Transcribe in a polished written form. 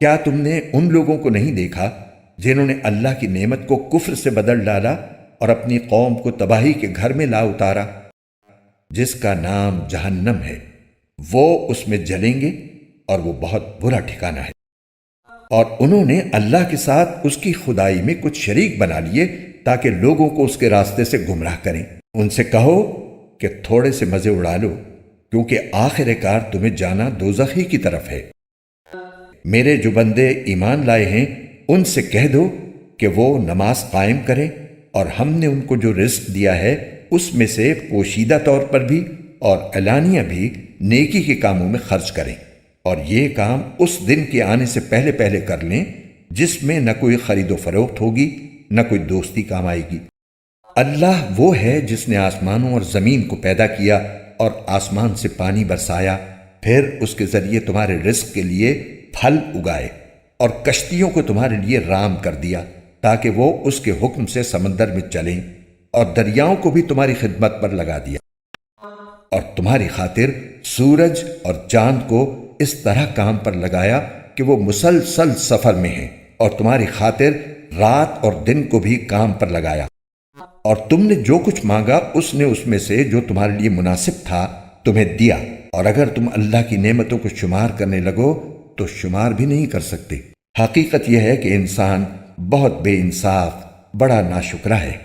کیا تم نے ان لوگوں کو نہیں دیکھا جنہوں نے اللہ کی نعمت کو کفر سے بدل ڈالا اور اپنی قوم کو تباہی کے گھر میں لا اتارا، جس کا نام جہنم ہے، وہ اس میں جلیں گے اور وہ بہت برا ٹھکانہ ہے۔ اور انہوں نے اللہ کے ساتھ اس کی خدائی میں کچھ شریک بنا لیے تاکہ لوگوں کو اس کے راستے سے گمراہ کریں۔ ان سے کہو کہ تھوڑے سے مزے اڑا لو، کیونکہ آخر کار تمہیں جانا دوزخ ہی کی طرف ہے۔ میرے جو بندے ایمان لائے ہیں ان سے کہہ دو کہ وہ نماز قائم کریں، اور ہم نے ان کو جو رزق دیا ہے اس میں سے پوشیدہ طور پر بھی اور اعلانیہ بھی نیکی کے کاموں میں خرچ کریں، اور یہ کام اس دن کے آنے سے پہلے پہلے کر لیں جس میں نہ کوئی خرید و فروخت ہوگی نہ کوئی دوستی کام آئے گی۔ اللہ وہ ہے جس نے آسمانوں اور زمین کو پیدا کیا اور آسمان سے پانی برسایا، پھر اس کے ذریعے تمہارے رزق کے لیے پھل اگائے، اور کشتیوں کو تمہارے لیے رام کر دیا تاکہ وہ اس کے حکم سے سمندر میں چلیں، اور دریاؤں کو بھی تمہاری خدمت پر لگا دیا، اور تمہاری خاطر سورج اور چاند کو اس طرح کام پر لگایا کہ وہ مسلسل سفر میں ہیں، اور تمہاری خاطر رات اور دن کو بھی کام پر لگایا، اور تم نے جو کچھ مانگا اس نے اس میں سے جو تمہارے لیے مناسب تھا تمہیں دیا، اور اگر تم اللہ کی نعمتوں کو شمار کرنے لگو تو شمار بھی نہیں کر سکتے۔ حقیقت یہ ہے کہ انسان بہت بے انصاف، بڑا ناشکرا ہے۔